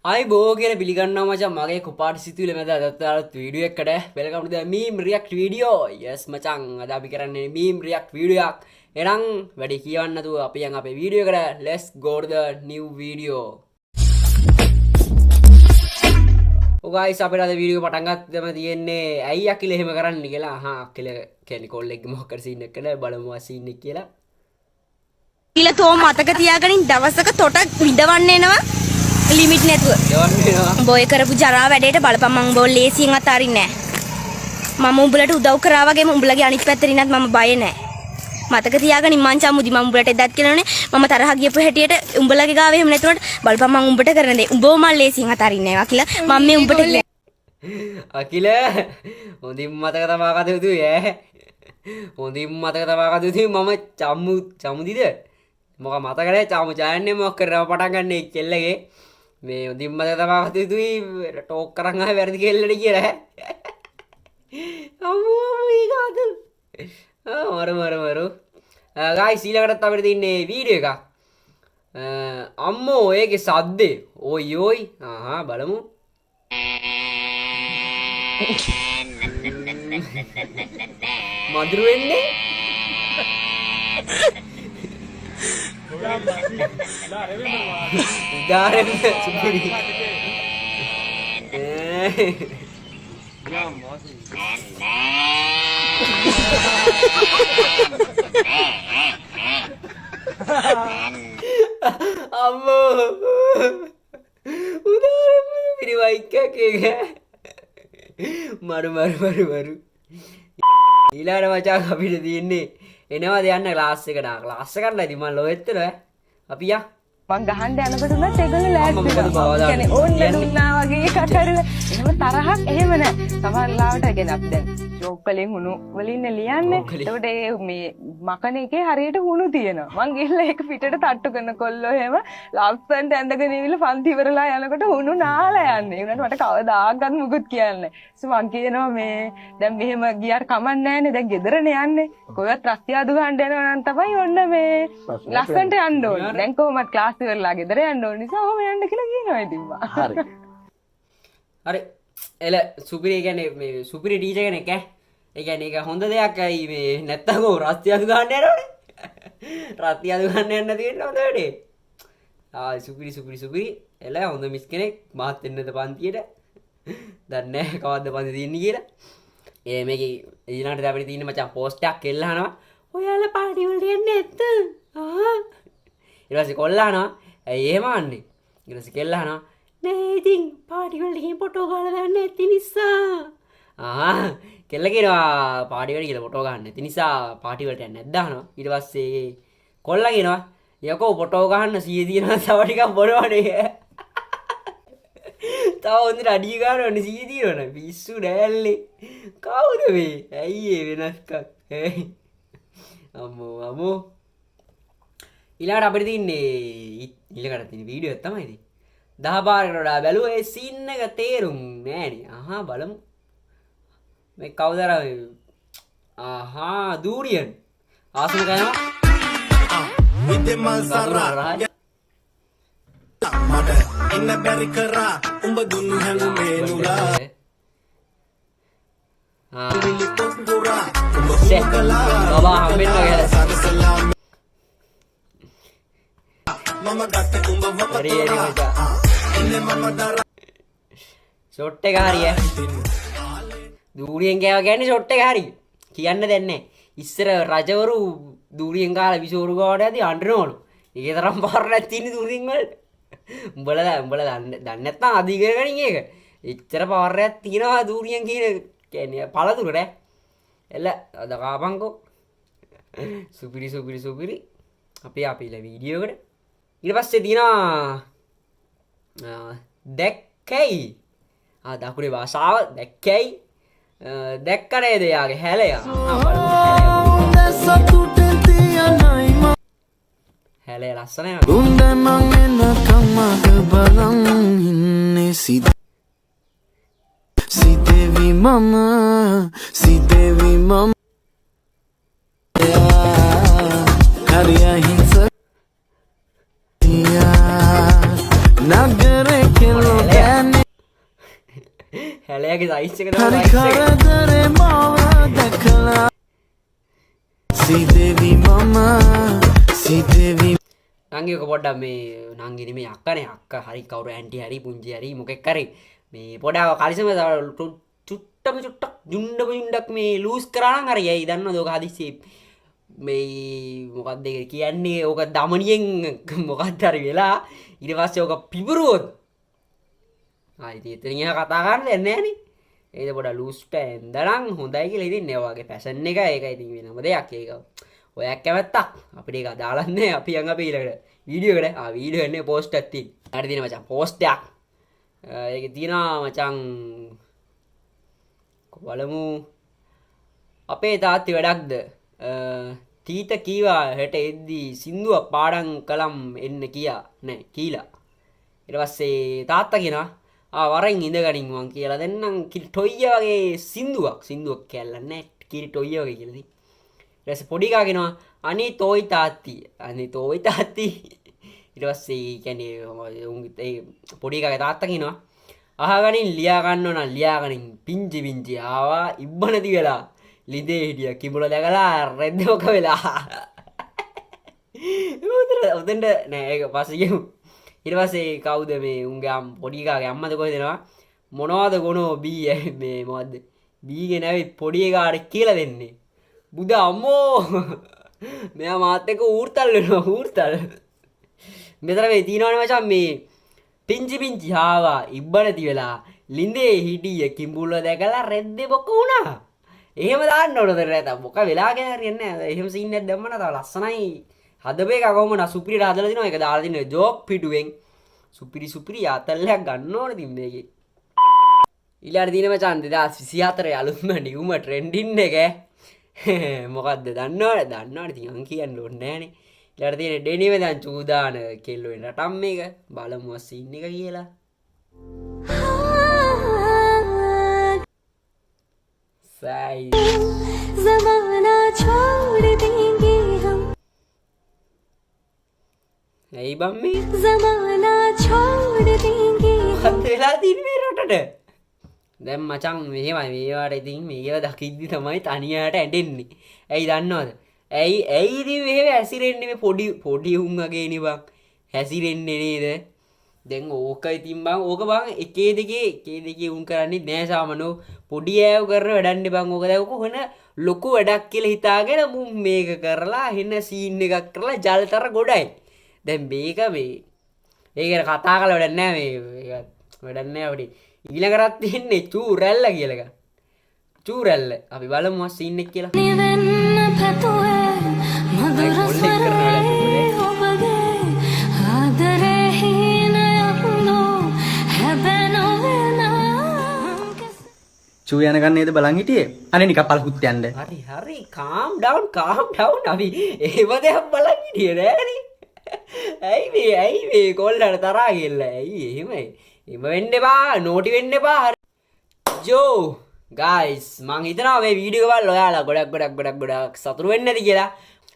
I බෝගෙන පිළිගන්නවා මචං මගේ කුපාට සිතුවිලි මැද අදත් අලුත් වීඩියෝ එකකට වෙල්කම් ටු ද මීම් රියැක්ට් වීඩියෝ yes මචං අද අපි කරන්නේ මීම් රියැක්ට් වීඩියෝ එකක් එහෙනම් වැඩි කියවන්න නැතුව අපි යන් අපේ වීඩියෝ එකට let's go to the new video O guys අපේ අද වීඩියෝ පටන් ගත්තම තියෙන්නේ ඇයි අකිල එහෙම කරන්නේ කියලා අකිල කියන්නේ කොල්ලෙක්ගේ මොකක්ද සීන් එකකට බලමු ආ සීන් එක කියලා ඊළ තෝ මතක තියාගනින් දවසක තොට විඳවන්න එනවා ලිමිට් නැතුව. බොය කරපු ජරා වැඩේට බලපන් මං බෝ ලේසියෙන් අතාරින්නේ නැහැ. මම උඹලට උදව් කරා වගේම උඹලගේ අනිත් පැත්තට ඉන්නත් මම බය නැහැ. මතක තියාගනින් මං චමුදි මම උඹලට එදත් කියලානේ මම තරහ ගියපු හැටියට උඹලගේ ගාවේ එහෙම නැතුනට බලපන් මං උඹට කරන දේ. උඹව මම ලේසියෙන් අතාරින්නේ නැහැ කියලා මම මේ උඹට කියන්නේ. අකිල හොඳින් මතක තබා ගත යුතුයි ඈ. හොඳින් මතක තබා ගත යුතුයි මම චමුදිද? මොකක් මතක නැහැ චමු ජයන්නේ මොකක් කරලා පටන් ගන්න කෙල්ලගේ මේ හොඳින් මතක තබා ගත යුතුයි ටෝක් කරන් ආවේ වැරදි කෙල්ලට කියලා අම්මෝ ඊගාද මරු ගයිස් ඊළඟටත් අපිට තින්නේ වීඩියෝ එකක් අම්මෝ ඒකේ සද්දේ ඔයි ඔයි බලමු මధుර වෙන්නේ Darin sendiri. Ammo. Udah ini baik kayaknya. Maru. ඊළඟ මචං අපිට තියෙන්නේ එනවාද යන්න ක්ලාස් එකට ක්ලාස් එකට නැති මම ලොවෙත්තර අපි යා මං ගහන්න යනකොට උනත් ඒගොල්ලෝ ලෑස්ති කියන්නේ ඕන්න දුන්නා වගේ එකක් කරලා එහෙම තරහක් එහෙම නැහැ සමහරලාවට කියන්නේ අපි දැන් ජෝක් වලින් හුණු වලින් ලියන්නේ එතකොට මේ මකන එකේ හරියට හුණු තියෙනවා මං ගිහලා ඒක පිටට තට්ටු කරන කොල්ලෝ එහෙම ලස්සනට ඇඳගෙන ඉවිල්ලා පන්ති ඉවරලා යනකොට හුණු නාලා යන්නේ ඒ උනට මට කවදාකවත් මුකුත් කියන්නේ නැහැ මං කියනවා මේ දැන් මෙහෙම ගියාට කමක් නැහැනේ දැන් ගෙදරනේ යන්නේ කොහෙවත් රස්තිය අදු ගන්න යනවා නම් තමයි ඔන්න මේ ලස්සනට යන්න ඕනේ දැන් කොහොමද ක්ලාස් ඉවරලා ගෙදර යන්න ඕන නිසා ඔහම යන්න කියලා කියනවා ඉතින් මම හරි එල සුපිරි කියන්නේ මේ සුපිරි ටීචර් කෙනෙක් ඈ ඒ කියන්නේ ඒක හොඳ දෙයක් ඇයි මේ නැත්තම් ඔය රස්තිය අදු ගන්න යනවනේ රස්තිය අදු ගන්න යන්න තියෙන හොඳ වැඩේ සුපිරි එල හොඳ මිස් කෙනෙක් මාත් එන්නද පන්තියට දන්නේ නැහැ කවද්ද පන්ති තියෙන්නේ කියලා ඒ මේකේ ඊළඟට අපිට තියෙන මචං පෝස්ට් එකක් එල්ලහනවා ඔයාලා පාටි වලට යන්නේ නැද්ද ඊට පස්සේ කොල්ලානවා ඇයි එහෙම ආන්නේ ඊට පස්සේ කෙල්ලානවා නෑ ඉතින් පාටි වලට ගිහින් ෆොටෝ ගහලා දාන්න නැති නිසා කෙල්ල කියනවා පාටි වලට ගිහලා ෆොටෝ ගන්න නැති නිසා පාටි වලට යන්නේ නැද්ද අහනවා ඊට පස්සේ කොල්ලා කියනවා යකෝ ෆොටෝ ගහන්න 100 දිනවා තව ටිකක් බොනවනේ තව හොඳට අඩිය ගන්නවනේ 100 දිනවනේ පිස්සු නෑල්ලේ කවුද මේ ඇයි ඒ වෙනස්කම් අම්මෝ ඊළඟට අපිට තින්නේ ඊළඟට තියෙන වීඩියෝ එක තමයි ඉතින් 10 පාරකට වඩා බැලුවා ඒ සීන් එක තේරුම් නෑනේ බලමු මේ කවුද දූරියන් ආසන ගයනවා විද්‍යමල් සරා මට ඉන්න බැරි කරා උඹ දුන්නු හැලුමේ නුලා පිරිලි පොකුරා උඹ හුකලා බබා හම්බෙන්න ගහලා මම ගත්ත කුඹ වපතෝරා ඉන්නේ මම දරා ෂොට් එක හරිය දූරියෙන් ගෑවා කියන්නේ ෂොට් එක හරිය කියන්න දෙන්නේ නැහැ ඉස්සර රජවරු දූරියෙන් කාලා විසෝරු ගාවට ඇති අඬනවලු ඒකේ තරම් පාර නැතිනේ දූරියෙන් වලට උඹලා දන්නේ නැත්නම් අධිකරණින් ඒක එච්චර පාරයක් තියනවා දූරියෙන් කියන්නේ පළතුරට එල අද කාපන්කෝ සුපිරි අපිලා වීඩියෝ එකට ඊට පස්සේ තියෙනවා දැක්කයි දකුණේ භාෂාව දැක්කයි දැක්ක නේද යාගේ හැලය හැලය ලස්සනයි සිතේවි මම හරිය හිංස නගරේ කෙලෝ කැලයාගේ සයිස් එක තමයි නංගික පොඩ්ඩක් මේ නංගිනි මේ අක්කනේ අක්ක හරි කවුරු ඇන්ටි හරි පුංචි හරි මොකෙක් කරේ මේ පොඩාව කලිසම චුට්ටක් ජුණ්ඩක් මේ ලූස් කරා නම් හරි ඇයි දන්නවද ඔක හදිස්සියේ මේ මොකක්ද ඒක කියන්නේ ඕක දමනියෙන් මොකක්ද හරි වෙලා ඊට පස්සේ ඕක පිපුරුවොත් ආයි ඉතින් එහා කතා කරන්න දෙන්නේ නැහනේ ඒක පොඩ ලූස්ට ඇඳනම් හොඳයි කියලා ඉතින් ඒ වගේ ෆැෂන් එක ඒක ඉතින් වෙනම දෙයක් ඒක ඔයක් කැමැත්තක් අපිට ඒක අදාළක් නැහැ අපි යන් අපි ඊළඟට වීඩියෝ එකට වීඩියෝ එන්නේ පෝස්ට් එකක් තියෙන හරි තියෙන මචං පෝස්ට් එකක් ඒක තියෙනවා මචං බලමු අපේ තාත්ති වැඩක්ද තීත කීවා හෙට එද්දී සින්දුව පාඩම් කළම් එන්න කියා නෑ කීලා ඊට පස්සේ තාත්තා කියනවා වරෙන් ඉඳගනින් මං කියලා දෙන්නම් ටොයිය වගේ සින්දුවක් කියලා නෑ කිරි ටොයිය වගේ කියලා ඉතින් ඊට පස්සේ පොඩි එකා කියනවා අනේ තෝයි තාත්ති ඊට පස්සේ කියන්නේ ඒ පොඩි එකාගේ තාත්තා කියනවා අහගනින් ලියා ගන්න ඕන ලියාගනින් පිංචි ආවා ඉබ්බ නැති වෙලා ලිදේ හිටිය කිඹුල දැකලා රෙද්දෝක වෙලා උතෙන්ට නෑ ඒක පස්සේ කියමු ඊට පස්සේ කවුද මේ උන්ගේ පොඩි එකාගේ අම්මද කොහෙද දෙනවා මොනවද ගොනෝ බී මේ මොකද්ද බීගේ නැවෙත් පොඩි එකාට කියලා දෙන්නේ බුද අම්මෝ මෙයා මාත් එක්ක ඌර්තල් වෙනවා ඌර්තල් මෙතන මේ තියෙනවනේ මචං මේ පිංචි ආවා ඉබ්බ නැති වෙලා ලිඳේ හිටිය කිඹුල දැකලා රෙද්දේ බොක වුණා එහෙම දාන්න ඕනද නැත්නම් මොකක් වෙලා කියලා හරියන්නේ නැහැ එහෙම සීන් එකක් දැම්මම තව ලස්සනයි හදපේක කොහොමද සුපිරිට හදලා දිනවා ඒක දාලා දිනවා ජෝක් පිටුවෙන් සුපිරි ආතල්ලයක් ගන්න ඕනේ තින් මේකේ ඊළඟට දින මචං 2024 අලුත්ම නියුම ට්‍රෙන්ඩින් එක මොකද්ද දන්නවද ඉතින් අන් කියන්න ඕනේ නැහනේ ඊළඟට තියෙන ඩෙනිම දැන් චූදාන කෙල්ලෝ වෙන රටම් මේක බලමු සීන් එක කියලා සයි ज़माना छोड़ देंगे हम ඇයි බම්මේ ज़माना छोड़ देंगे හත් වෙලා තින් මේ රටට දැන් මචං මෙහෙමයි මේවට ඉතින් මේව දකිද්දි තමයි තනියට ඇඬෙන්නේ ඇයි දන්නවද ඇයි ඉතින් මෙහෙම හැසිරෙන්නේ මේ පොඩි උන් වගේ නේ බං හැසිරෙන්නේ නේද දැන් ඕක ඉතින් බං ඕක බං එකේ දෙකේ උන් කරන්නේ නෑ සාමනෝ පොඩි ඈව කරන වැඩන්නේ බං ඕක දැන් කොහොන ලොකු වැඩක් කියලා හිතාගෙන මුන් මේක කරලා එන සීන් එකක් කරලා ජල්තර ගොඩයි දැන් මේක මේ ඒක කතා කරලා වැඩක් නෑ මේ වැඩක් නෑ අපිට ඊළඟටත් තියෙන්නේ චූරැල්ල කියලා එක චූරැල්ල අපි බලමු සීන් එක කියලා චූ යනකන් නේද බලන් හිටියේ අනේ නිකන් පළකුත් යන්න හරි calm down අපි ඒව දෙයක් බලන් හිටියේ නෑනේ ඇයි මේ කොල්ලට තරහා ගිල්ලා ඇයි එහෙමයි එම වෙන්න එපා නෝටි වෙන්න එපා ජෝ ගයිස් මං හිතනවා මේ වීඩියෝ එක බලලා ඔයාලා ගොඩක් සතුටු වෙන්නේ නැති කියලා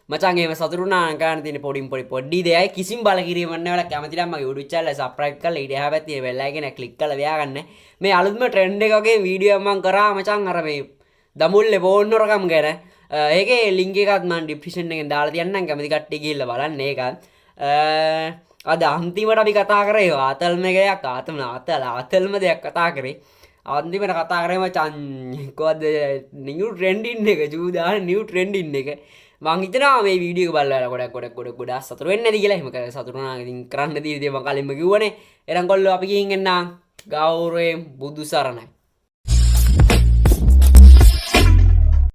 මචං එහෙම සතුටු වුණා නම් කරන්න තියෙන පොඩි දෙයයි කිසිම බල කිරීමක් නැහැ ඔයාලා කැමති නම් මගේ YouTube channel එක subscribe කරලා ඊට එහා පැත්තේ bell icon එක click කරලා තියාගන්න මේ අලුත්ම trend එක වගේ වීඩියෝ එකක් මං කරා මචං අර මේ දමුල්ලේ ෆෝන් හොරකම් ගැන ඒකේ link එකත් මං description එකෙන් දාලා තියන්නම් කැමති කට්ටිය ගිහිල්ලා බලන්න ඒකත් අද අන්තිමට අපි කතා කරේ ආතල්ම එකක් ආතල්ම දෙයක් කතා කරේ අන්තිමට කතා කරේ මචං කොහොමද නියු ට්‍රෙන්ඩින් එක ජූදාන නියු ට්‍රෙන්ඩින් එක මං හිතනවා මේ වීඩියෝ එක බලලා ගොඩක් සතුටු වෙන්නේ නැති කියලා එහෙම සතුටු වුණා ඉතින් කරන්න දීලා මං කලින්ම කිව්වනේ එරන් කොල්ලෝ අපි ගිහින් එන්නම් ගෞරවයෙන් බුදු සරණයි